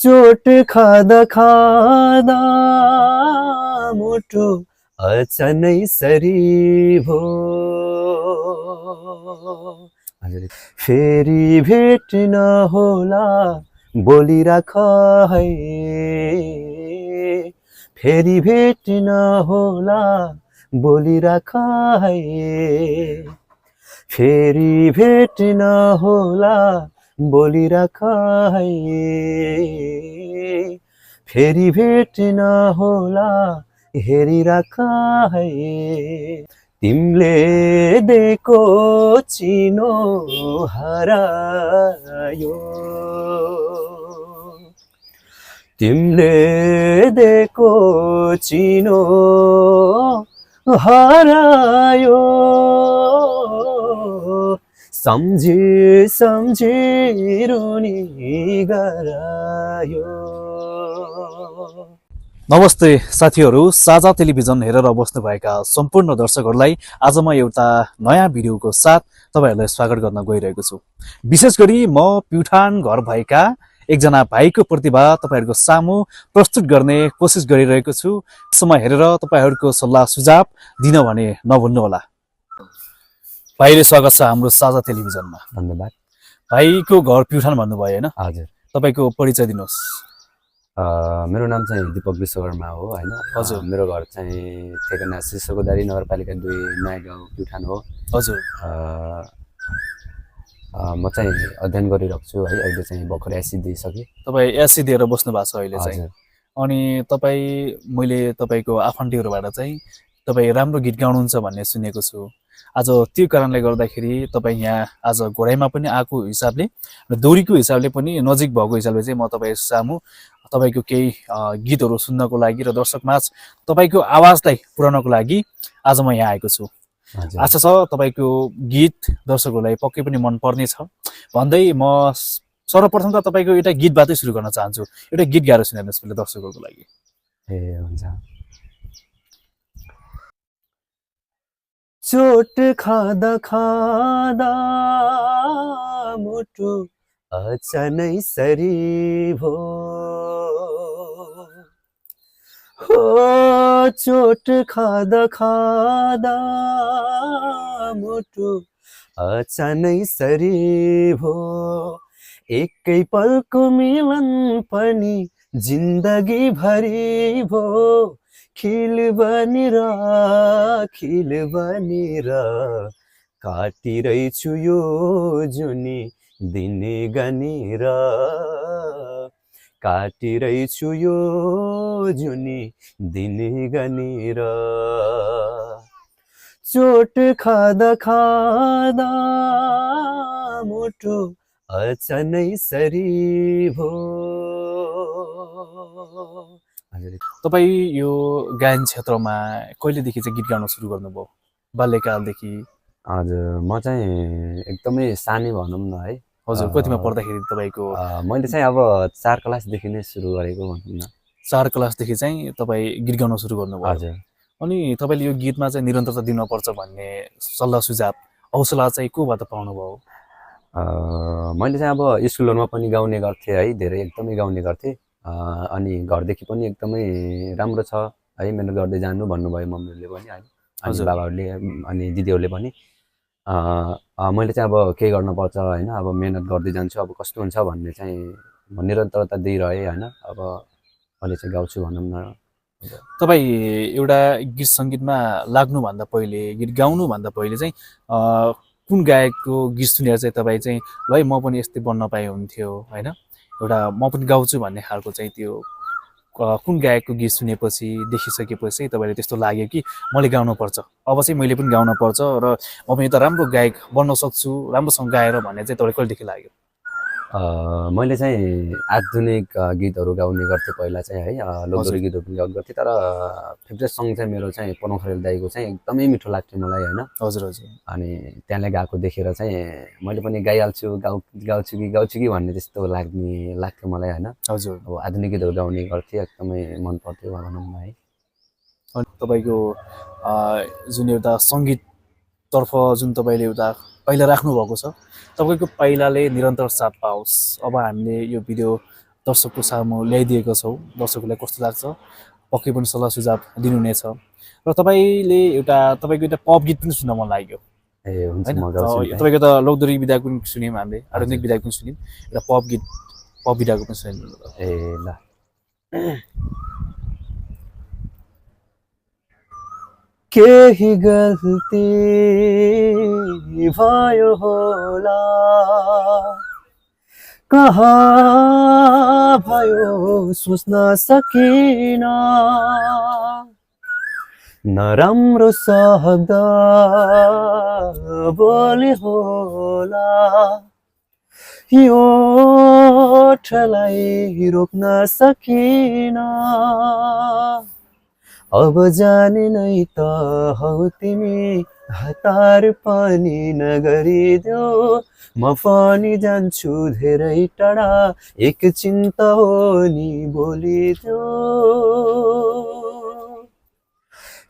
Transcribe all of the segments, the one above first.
चोट खाँदा खाँदा मुटु अचनै सरी भो फेरि भेट नहोला बोलिराख है फेरि भेट नहोला बोलिराख है फेरि भेट नहोला बोलिराख है फेरि भेट नहोला हेरिराख है तिमीले दिएको चिनो हरायो तिमीले दिएको चिनो हरायो सम्झी सम्झी रुनी गरायो। नमस्ते साथीहरू, साझा टेलिभिजन हेरेर बस्नुभएका सम्पूर्ण दर्शकहरूलाई आज म एउटा नयाँ भिडियोको साथ तपाईहरुलाई स्वागत गर्न गइरहेको छु। विशेष गरी म प्युठान घर भएका एकजना भाइको प्रतिभा तपाईहरुको सामु प्रस्तुत गर्ने कोसिस गरिरहेको छु। समय हेरेर तपाईहरुको सल्लाह सुझाव दिन भने नभुल्नु होला। भाइले स्वागत छ हाम्रो साझा टेलिभिजनमा। धन्यवाद। भाइको घर प्युठान भन्नुभयो हैन? हजुर। तपाईको परिचय दिनुहोस्। मेरो नाम चाहिँ दीपक विश्वकर्मा हो हैन। हजुर। मेरो घर चाहिँ ठेगाना सिसोकोदारी नगरपालिका 2 नयाँ गाउँ प्युठान हो। हजुर। म चाहिँ अध्ययन गरिरहेको छु है। अहिले चाहिँ भर्खर एससी दिइसके। तपाई एससी दिएर बस्नु भएको छ अहिले चाहिँ। हजुर। अनि तपाई मैले तपाईको आफन्तीहरुबाट चाहिँ तपाई राम्रो गीत गाउनुहुन्छ भन्ने सुनेको छु। आज त्यो कारणले गर्दाखेरि तपाई यहाँ आज घोडाइमा पनि आएको हिसाबले र दोरीको हिसाबले पनि नजिक भएको हिसाबले चाहिँ म तपाई सामु तपाईको केही गीतहरु सुन्नको लागि र दर्शकमाझ तपाईको आवाजलाई पुर्याउनको लागि आज म यहाँ आएको छु। आशा छ तपाईको गीत दर्शकहरुलाई पक्कै पनि मन पर्ने छ भन्दै म सर्वप्रथम त तपाईको एउटा गीतबाटै सुरु गर्न चाहन्छु। एउटा गीत गाएर सुनाइदिनुस् पहिले दर्शकहरुको लागि। ए हुन्छ। चोट खाँदा खाँदा मुटु अचनै सरी भो हो चोट खाँदा खाँदा मुटु अचनै सरी भो एकै पलको मिलन पनि जिन्दगी भरि भो खिल बनेर काटिरहेछु यो जुनी दिन गनेर काटिरहेछु यो जुनी दिन गनेर चोट खाँदा खाँदा मुटु अचनै सरी भो। तपाई यो गायन क्षेत्रमा कहिलेदेखि चाहिँ गीत गाउन सुरु गर्नुभयो? बाल्यकालदेखि? हजुर, म चाहिँ एकदमै सानै भनौँ न है। हजुर, कतिमा पढ्दाखेरि तपाईको? मैले चाहिँ अब 4 क्लासदेखि नै सुरु गरेको भनौँ न। 4 क्लासदेखि चाहिँ तपाई गीत गाउन सुरु गर्नुभयो? हजुर। अनि तपाईले यो गीतमा चाहिँ निरन्तरता दिनुपर्छ भन्ने सल्लाह सुझाव हौसला चाहिँ कोबाट पाउनुभयो? मैले चाहिँ अब स्कुलहरुमा पनि गाउने गर्थेँ है, धेरै एकदमै गाउने गर्थेँ। अनि घरदेखि पनि एकदमै राम्रो छ है, मेरो गर्दै जानु भन्नुभयो मम्मीले पनि है, अनि बाबाहरूले अनि दिदीहरूले पनि। मैले चाहिँ अब केही गर्न पर्छ हैन, अब मेहनत गर्दै जान्छु, अब कस्तो हुन्छ भन्ने चाहिँ निरन्तरता दिइरहे हैन। अब अहिले चाहिँ गाउँछु भनौँ न। तपाई एउटा गीत संगीतमा लाग्नुभन्दा पहिले, गीत गाउनुभन्दा पहिले चाहिँ कुन गायकको गीत सुनेर चाहिँ तपाई चाहिँ ल है म पनि यस्तै बन्न पाए हुन्थ्यो हैन, एउटा म पनि गाउँछु भन्ने खालको चाहिँ त्यो कुन गायकको गीत सुनेपछि देखिसकेपछि तपाईलाई त्यस्तो लाग्यो कि मैले गाउनु पर्छ, अब चाहिँ मैले पनि गाउन पर्छ र म पनि त राम्रो गायक बन्न सक्छु राम्रोसँग गाएर भन्ने चाहिँ तपाईलाई कहिलेदेखि लाग्यो? मैले चाहिँ आधुनिक गीतहरू गाउने गर्थेँ पहिला चाहिँ है, लोकगीत गीतहरू पनि गाउने गर्थेँ। तर फेभरेट सङ चाहिँ मेरो चाहिँ पवन खरेल दाइको चाहिँ एकदमै मिठो लाग्थ्यो मलाई हैन। हजुर हजुर। अनि त्यहाँले गाएको देखेर चाहिँ मैले पनि गाइहाल्छु, गाउँछु कि भन्ने त्यस्तो लाग्थ्यो मलाई हैन। हजुर। अब आधुनिक गीतहरू गाउने गर्थेँ, एकदमै मन पर्थ्यो भनौँ न है। अनि तपाईको जुन एउटा सङ्गीततर्फ जुन तपाईले एउटा पाइला राख्नु भएको छ, तपाईको पाइलाले निरन्तर साथ पाओस्। अब हामीले यो भिडियो दर्शकको सामु ल्याइदिएका छौँ। दर्शकहरूलाई कस्तो लाग्छ पक्कै पनि सल्लाह सुझाव दिनुहुनेछ। र तपाईँको एउटा पप गीत पनि सुन्न मन लाग्यो ए हुन्छ होइन। म गाउँछु नि भाइ। तपाईँको त लोकदोरी विधाको पनि सुन्यौँ हामीले, आधुनिक हजुर। विधाको पनि सुन्यौँ, एउटा पप गीत पप विधाको पनि सुन्यौँ। ए ल केही गल्ती भयो होला कहाँ भयो सोच्न सकिन नराम्रो शब्द बोले होला यो ओठलाई रोक्न सकिन अब जाने नै त हौ तिमी हतार पनि नगरिदेऊ म पनि जान्छु धेरै टाढा एकछिन त हो नि बोलिदेऊ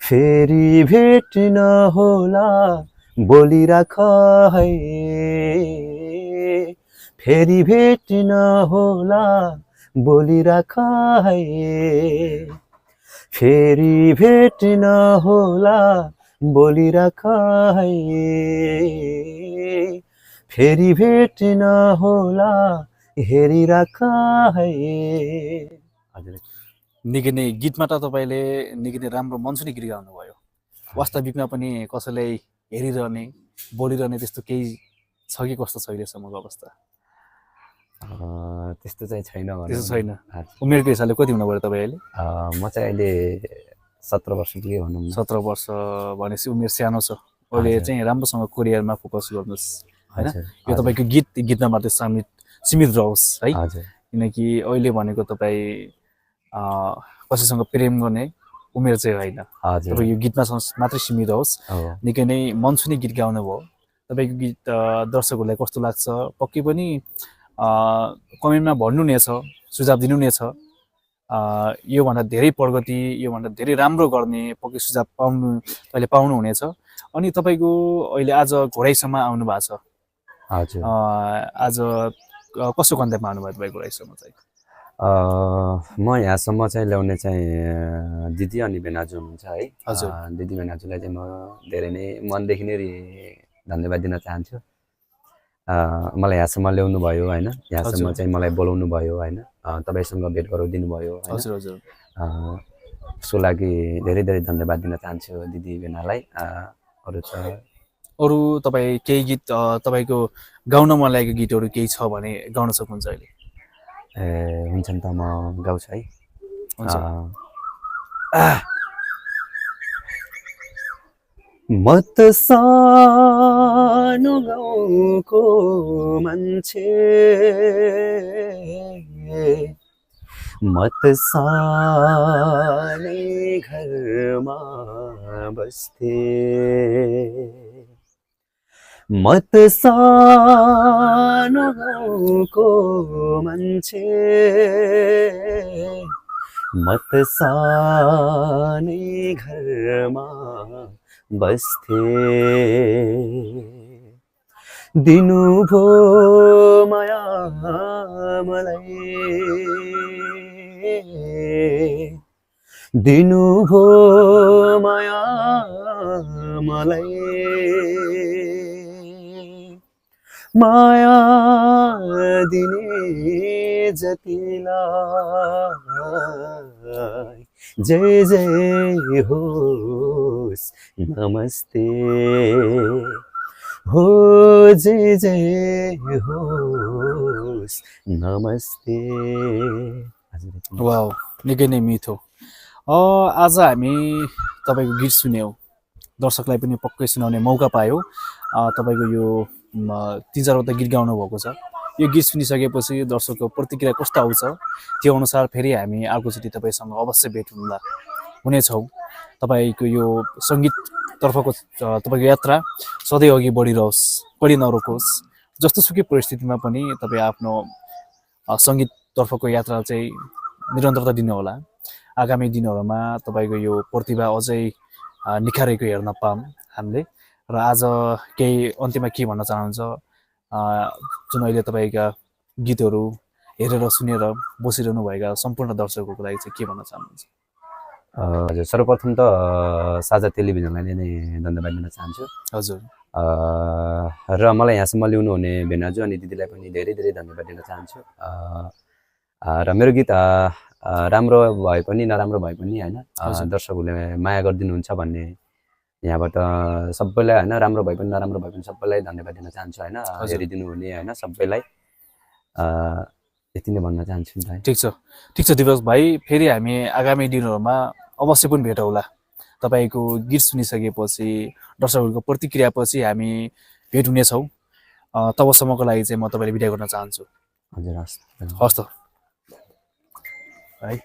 फेरि भेट नहोला बोलिराख है फेरि भेट नहोला बोलिराख है फेरि भेट नहोला बोलिराख है फेरि भेट नहोला हेरिराख है। निकै नै गीतमा त तपाईँले निकै नै राम्रो मनसुनी गीत गाउनुभयो। वास्तविकमा पनि कसैलाई हेरिरहने बोलिरहने त्यस्तो केही छ कि कस्तो छ अहिलेसम्मको अवस्था? त्यस्तो चाहिँ छैन भनौँ। त्यस्तो छैन। उमेरको हिसाबले कति हुनुभयो तपाईँ अहिले? म चाहिँ अहिले 17 वर्ष पुगेँ भनौँ न। 17 वर्ष भनेपछि उमेर सानो छ। अहिले चाहिँ राम्रोसँग करियरमा फोकस गर्नुहोस् होइन। यो तपाईँको गीतमा मात्रै सीमित रहोस् है। किनकि अहिले भनेको तपाईँ कसैसँग प्रेम गर्ने उमेर चाहिँ होइन। तपाईँ यो गीतमा मात्रै सीमित होस्। निकै नै मनसुनी गीत गाउनुभयो। तपाईँको गीत दर्शकहरूलाई कस्तो लाग्छ पक्कै पनि कमेन्टमा भन्नु नै छ, सुझाव दिनु नै छ। योभन्दा धेरै प्रगति योभन्दा धेरै राम्रो गर्ने पक्कै सुझाव तपाईँले पाउनुहुनेछ। अनि तपाईँको अहिले आज घोडाईसम्म आउनु भएको छ। हजुर। आज कसो कन्ट्याक्टमा आउनुभयो तपाईँ घोडाईसम्म चाहिँ? म यहाँसम्म चाहिँ ल्याउने चाहिँ दिदी अनि बेनाजु हुनुहुन्छ है। हजुर। दिदी बेनाजुलाई चाहिँ म धेरै नै मनदेखि नै धन्यवाद दिन चाहन्छु। मलाई यहाँसम्म ल्याउनु भयो होइन, यहाँसम्म चाहिँ मलाई बोलाउनु भयो होइन, तपाईँसँग भेट गराइदिनु भयो होइन। हजुर हजुर। त्यसको लागि धेरै धेरै धन्यवाद दिन चाहन्छु दिदी बेनालाई। अरू तपाईँ केही गीत तपाईँको गाउन मन लागेको गीतहरू केही छ भने गाउन सक्नुहुन्छ अहिले? ए हुन्छ नि त म गाउँछु है। म त सानो गाउँको मान्छे म त सानै घरमा बस्थे म त सानो गाउँको मान्छे म त सानै घरमा बस्थे दिनुभो माया मलाई दिनुभो माया मलाई माया दिने जतिलाई जय जय होस् नमस्ते हो जय जय होस् नमस्ते। वाउ निकै नै मिठो। आज हामी तपाईँको गीत सुन्यौँ, दर्शकलाई पनि पक्कै सुनाउने मौका पायो। तपाईँको यो 3-4वटा गीत गाउनु भएको छ। यो गीत सुनिसकेपछि दर्शकको प्रतिक्रिया कस्तो आउँछ त्यो अनुसार फेरि हामी अर्कोचोटि तपाईँसँग अवश्य भेट हुनेछौँ। तपाईँको यो सङ्गीततर्फको तपाईँको यात्रा सधैँ अघि बढिरहोस्, कहिले नरोकोस्। जस्तोसुकै परिस्थितिमा पनि तपाईँ आफ्नो सङ्गीततर्फको यात्रा चाहिँ निरन्तरता दिनुहोला। आगामी दिनहरूमा तपाईँको यो प्रतिभा अझै निखारेको हेर्न पाऊँ हामीले। र आज केही अन्त्यमा के भन्न चाहनुहुन्छ जुन अहिले तपाईँका गीतहरू हेरेर सुनेर बसिरहनु भएका सम्पूर्ण दर्शकहरूको लागि चाहिँ के भन्न चाहनुहुन्छ? हजुर, सर्वप्रथम त साझा टेलिभिजनलाई नै धन्यवाद दिन चाहन्छु। हजुर र मलाई यहाँसम्म ल्याउनु हुने भेनाजु अनि दिदीलाई पनि धेरै धेरै धन्यवाद दिन चाहन्छु। र मेरो गीत राम्रो भए पनि नराम्रो भए पनि होइन, दर्शकहरूले माया गरिदिनुहुन्छ भन्ने यहाँबाट सबैलाई होइन, राम्रो भए पनि नराम्रो भए पनि सबैलाई धन्यवाद दिन चाहन्छु होइन, हेरिदिनु हुने होइन सबैलाई यति नै भन्न चाहन्छु नि त। ठिक छ दिवस भाइ, फेरि हामी आगामी दिनहरूमा अवश्य पनि भेट होला। तपाईँको गीत सुनिसकेपछि दर्शकहरूको प्रतिक्रियापछि हामी भेट हुनेछौँ। तबसम्मको लागि चाहिँ म तपाईँलाई बिदा गर्न चाहन्छु। हजुर, हस् हस् त भाइ।